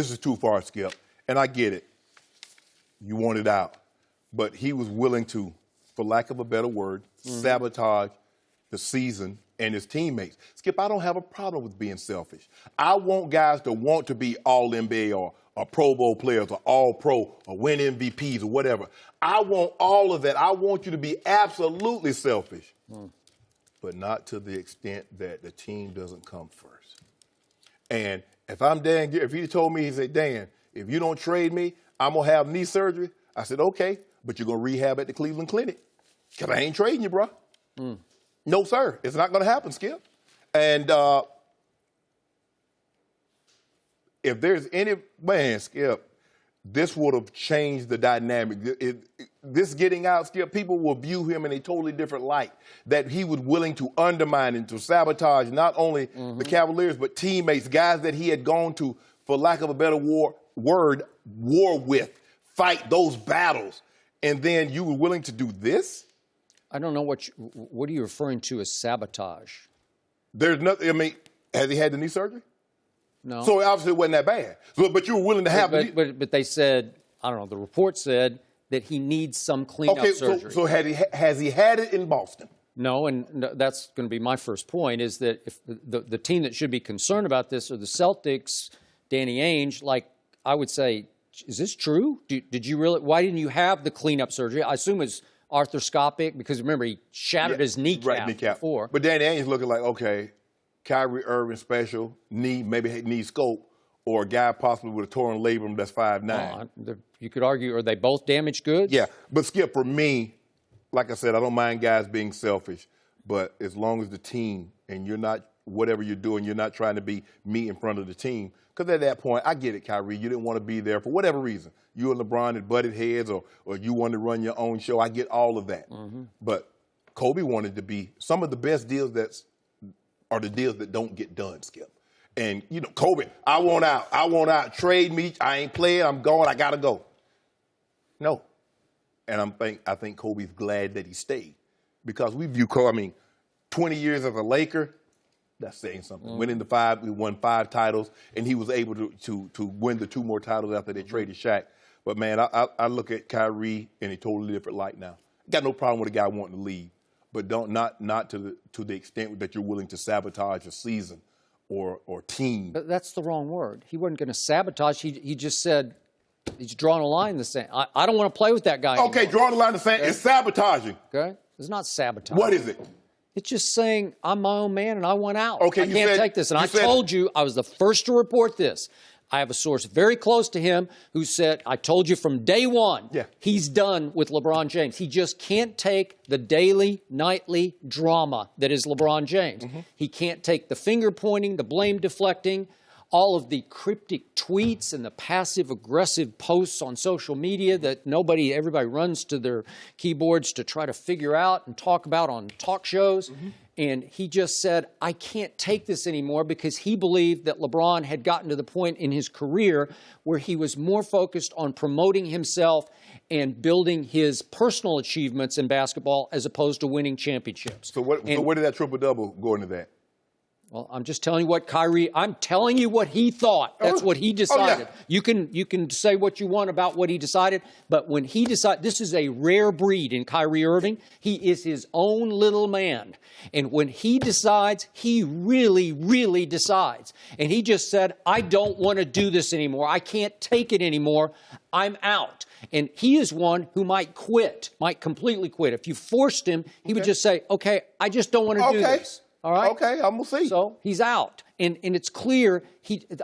This is too far, Skip, and I get it. You want it out. But he was willing to, for lack of a better word, sabotage the season and his teammates. Skip, I don't have a problem with being selfish. I want guys to want to be all-NBA or Pro Bowl players or all-pro or win MVPs or whatever. I want all of that. I want you to be absolutely selfish, but not to the extent that the team doesn't come first. And if I'm Dan, if he told me, he said, Dan, if you don't trade me, I'm going to have knee surgery. I said, okay, but you're going to rehab at the Cleveland Clinic because I ain't trading you, bro. No, sir. It's not going to happen, Skip. And if there's any, man, Skip, this would have changed the dynamic. This getting out, Skip, people will view him in a totally different light, that he was willing to undermine and to sabotage not only the Cavaliers, but teammates, guys that he had gone to, for lack of a better war with, fight those battles. And then you were willing to do this? I don't know what are you referring to as sabotage? There's nothing, I mean, has he had the knee surgery? No. So obviously it wasn't that bad. So, but you were willing to have it. But they said, I don't know, the report said that he needs some cleanup surgery. So has he had it in Boston? No, and that's going to be my first point, is that if the team that should be concerned about this are the Celtics, Danny Ainge, like I would say, is this true? Did you really? Why didn't you have the cleanup surgery? I assume it's arthroscopic because, remember, he shattered his kneecap before. But Danny Ainge looking like, okay, Kyrie Irving special, knee, maybe knee scope, or a guy possibly with a torn labrum that's 5'9". You could argue, are they both damaged goods? Yeah, but Skip, for me, like I said, I don't mind guys being selfish, but as long as the team and you're not, whatever you're doing, you're not trying to be me in front of the team. Because at that point, I get it, Kyrie, you didn't want to be there for whatever reason. You and LeBron had butted heads or you wanted to run your own show. I get all of that. But Kobe wanted to be some of the best deals are the deals that don't get done, Skip. And, you know, Kobe, I want out, trade me, I ain't playing, I'm going, I got to go. No. And I think Kobe's glad that he stayed because we view Kobe, 20 years as a Laker, that's saying something. We won 5 titles, and he was able to win the 2 more titles after they traded Shaq. But, man, I look at Kyrie in a totally different light now. Got no problem with a guy wanting to leave, but not to the extent that you're willing to sabotage a season or team. But that's the wrong word. He wasn't going to sabotage. He just said he's drawing a line in the sand. I don't want to play with that guy Okay, anymore. drawing a line in the sand is sabotaging. Okay? It's not sabotage. What is it? It's just saying, I'm my own man and I want out. Okay, I can't take this. And I told you, I was the first to report this. I have a source very close to him who said, I told you from day one, he's done with LeBron James. He just can't take the daily, nightly drama that is LeBron James. He can't take the finger pointing, the blame deflecting, all of the cryptic tweets and the passive-aggressive posts on social media that everybody runs to their keyboards to try to figure out and talk about on talk shows. And he just said, I can't take this anymore because he believed that LeBron had gotten to the point in his career where he was more focused on promoting himself and building his personal achievements in basketball as opposed to winning championships. So where did that triple-double go into that? Well, I'm just telling you I'm telling you what he thought. That's what he decided. You can say what you want about what he decided, but when he decided, this is a rare breed in Kyrie Irving. He is his own little man. And when he decides, he really, really decides. And he just said, I don't want to do this anymore. I can't take it anymore. I'm out. And he is one who might completely quit. If you forced him, he would just say, okay, I just don't want to do this. All right? Okay, I'm going to see. So he's out. And it's clear,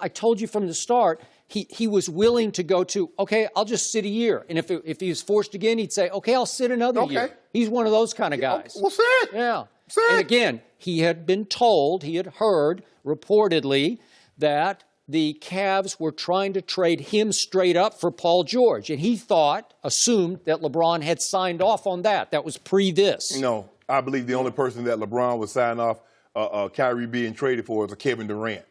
I told you from the start, he was willing to go to, okay, I'll just sit a year. And if he was forced again, he'd say, okay, I'll sit another year. He's one of those kind of guys. Well, sit. Yeah. Sit. And again, he had been told, he had heard reportedly that the Cavs were trying to trade him straight up for Paul George. And he assumed that LeBron had signed off on that. That was pre-this. No. I believe the only person that LeBron would sign off Kyrie being traded for is a Kevin Durant.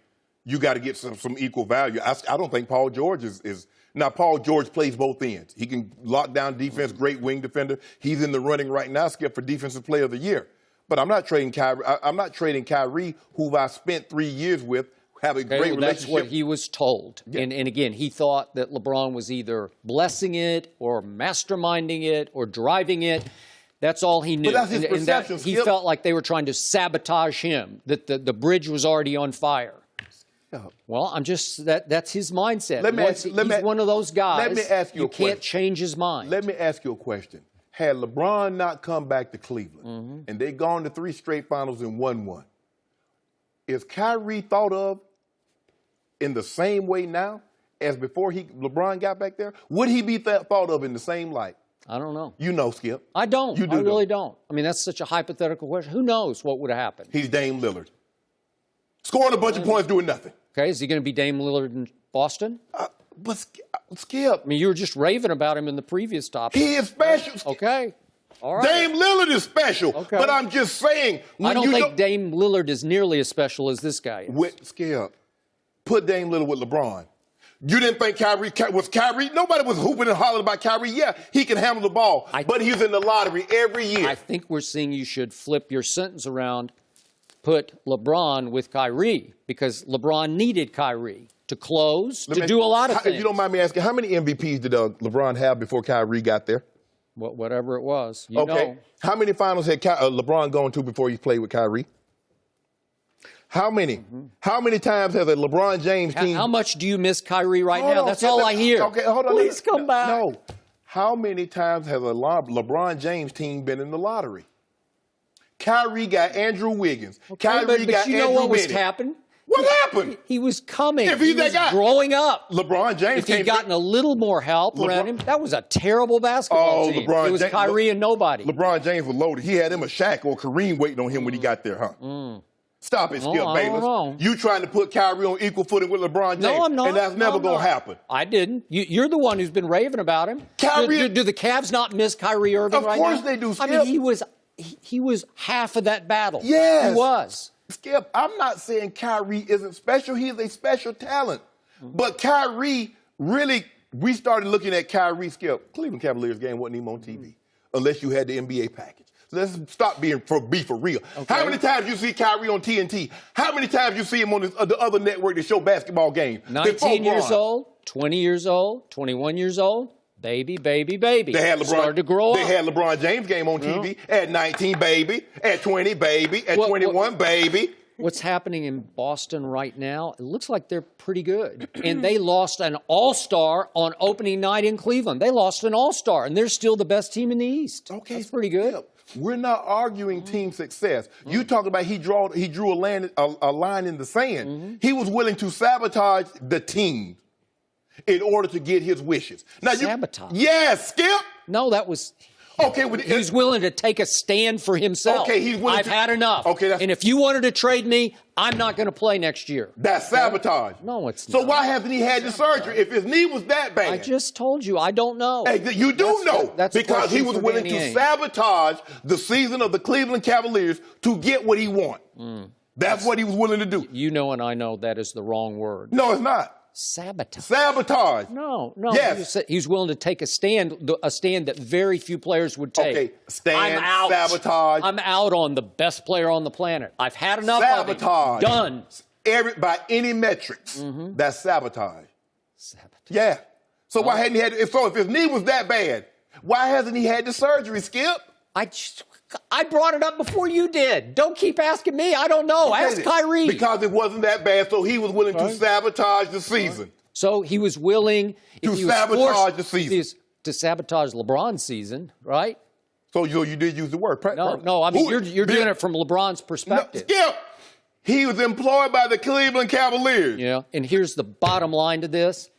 You got to get some equal value. I don't think Paul George is now. Paul George plays both ends. He can lock down defense, great wing defender. He's in the running right now, Skip, for Defensive Player of the Year. But I'm not trading Kyrie. I'm not trading Kyrie, who I spent 3 years with, have a great relationship. That's what he was told. Yeah. And again, he thought that LeBron was either blessing it or masterminding it or driving it. That's all he knew. But that's his perception, he felt like they were trying to sabotage him, that the bridge was already on fire. Well, that's his mindset. He's one of those guys. Let me ask you a question. You can't change his mind. Let me ask you a question. Had LeBron not come back to Cleveland and they gone to 3 straight finals and won one, is Kyrie thought of in the same way now as before LeBron got back there? Would he be thought of in the same light? I don't know. You know, Skip. I don't. I really don't. I mean, that's such a hypothetical question. Who knows what would have happened? He's Dame Lillard. Scoring a bunch of points, doing nothing. Okay, is he going to be Dame Lillard in Boston? But Skip. I mean, you were just raving about him in the previous topic. He is special. Okay. All right. Dame Lillard is special. Okay. But I'm just saying. I don't think Dame Lillard is nearly as special as this guy is. Skip, put Dame Lillard with LeBron. You didn't think Kyrie was Kyrie? Nobody was hooping and hollering about Kyrie. Yeah, he can handle the ball, but he's in the lottery every year. I think we're seeing you should flip your sentence around, put LeBron with Kyrie, because LeBron needed Kyrie to close, to do a lot of things. If you don't mind me asking, how many MVPs did LeBron have before Kyrie got there? Whatever it was. You know. How many finals had LeBron gone to before he played with Kyrie? How many? How many times has a LeBron James team? How much do you miss Kyrie now? That's all I hear. Okay, hold on. Please come back. No. How many times has a LeBron James team been in the lottery? Kyrie got Andrew Wiggins. Okay, Kyrie got you know Andrew what was Bennett. happening? What happened? He was coming. If he was growing up. LeBron James. If he'd gotten a little more help around him, that was a terrible basketball team. LeBron it was Kyrie and nobody. LeBron James was loaded. He had him a Shaq or Kareem waiting on him when he got there, huh? Stop it, Skip Bayless. You trying to put Kyrie on equal footing with LeBron James. No, I'm not. And that's never going to happen. I didn't. You're the one who's been raving about him. Kyrie, do the Cavs not miss Kyrie Irving right now? Of course they do, Skip. I mean, he was half of that battle. Yes. He was. Skip, I'm not saying Kyrie isn't special. He's a special talent. But Kyrie, really, we started looking at Kyrie, Skip. Cleveland Cavaliers game wasn't even on TV unless you had the NBA package. Let's stop be for real. Okay. How many times you see Kyrie on TNT? How many times you see him on the other network that show basketball games? 19 years old, 20 years old, 21 years old. Baby. They had LeBron. Started to grow up. They had LeBron James game on TV at 19, baby. At 20, baby. At 21, baby. What's happening in Boston right now, it looks like they're pretty good. And they lost an all-star on opening night in Cleveland. They lost an all-star, and they're still the best team in the East. Okay. That's pretty good. We're not arguing team success. You talk about he drew a line in the sand. He was willing to sabotage the team in order to get his wishes. Now, sabotage? Yes, Skip. No, that was... Okay, he's willing to take a stand for himself. Okay, he's willing. I've had enough. Okay, and if you wanted to trade me, I'm not going to play next year. That's sabotage. No, it's not. So why hasn't he had the surgery? If his knee was that bad, I just told you I don't know. Hey, you do know because he was willing to sabotage the season of the Cleveland Cavaliers to get what he wants. That's what he was willing to do. You know, and I know that is the wrong word. No, it's not. Sabotage. Sabotage. No. Yes. He's willing to take a stand that very few players would take. Okay, stand, I'm out. sabotage. I'm out on the best player on the planet. I've had enough sabotage. of it. Done. By any metrics, that's sabotage. Sabotage. Yeah. So why hadn't he had? If his knee was that bad, why hasn't he had the surgery, Skip? I brought it up before you did. Don't keep asking me. I don't know. Ask Kyrie. Because it wasn't that bad, so he was willing to sabotage the season. So he was willing to sabotage the season. To sabotage LeBron's season, right? So you did use the word. No. I mean, you're doing it from LeBron's perspective. No, Skip, he was employed by the Cleveland Cavaliers. Yeah, and here's the bottom line to this.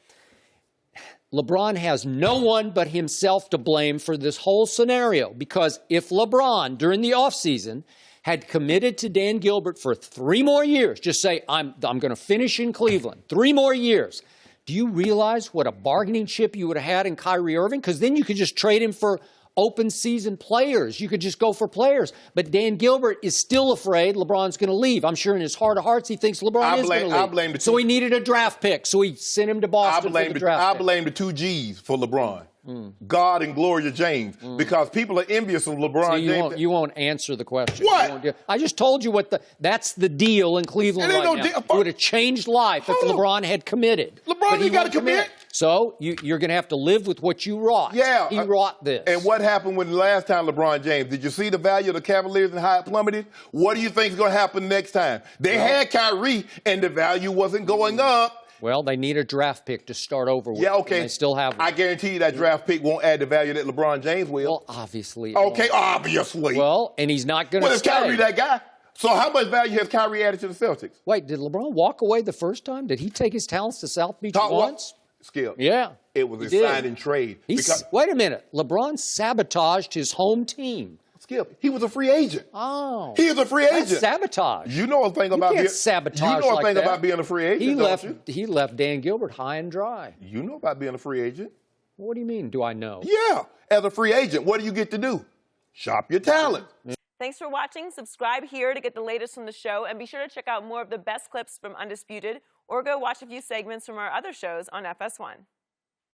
LeBron has no one but himself to blame for this whole scenario, because if LeBron, during the offseason, had committed to Dan Gilbert for 3 more years, just say, I'm going to finish in Cleveland, 3 more years, do you realize what a bargaining chip you would have had in Kyrie Irving? Because then you could just trade him for open season players. You could just go for players. But Dan Gilbert is still afraid LeBron's going to leave. I'm sure in his heart of hearts he thinks LeBron is going to leave. I blame the so he needed a draft pick. So he sent him to Boston for the draft pick. I blame the 2 G's for LeBron. God and Gloria James. Because people are envious of LeBron James. You won't answer the question. What? I just told you that's the deal in Cleveland right now. It would have changed life if LeBron had committed. LeBron ain't got to commit. So you're going to have to live with what you wrought. Yeah. He wrought this. And what happened when the last time LeBron James? Did you see the value of the Cavaliers and how it plummeted? What do you think is going to happen next time? They had Kyrie, and the value wasn't going up. Well, they need a draft pick to start over with. Yeah, okay. They still have one. I guarantee you that draft pick won't add the value that LeBron James will. Well, obviously. Okay, obviously. Well, and he's not going to stay. Well, is Kyrie that guy? So how much value has Kyrie added to the Celtics? Wait, did LeBron walk away the first time? Did he take his talents to South Beach once? Skip. Yeah. It was a sign and trade. Wait a minute. LeBron sabotaged his home team. Skip, he was a free agent. Oh. He is a free agent. That's sabotage. You know a thing about being sabotage. You know a like thing that. about being a free agent. He left Dan Gilbert high and dry. You know about being a free agent. What do you mean? Do I know? Yeah. As a free agent, what do you get to do? Shop your talent. Thanks for watching. Subscribe here to get the latest from the show, and be sure to check out more of the best clips from Undisputed, or go watch a few segments from our other shows on FS1.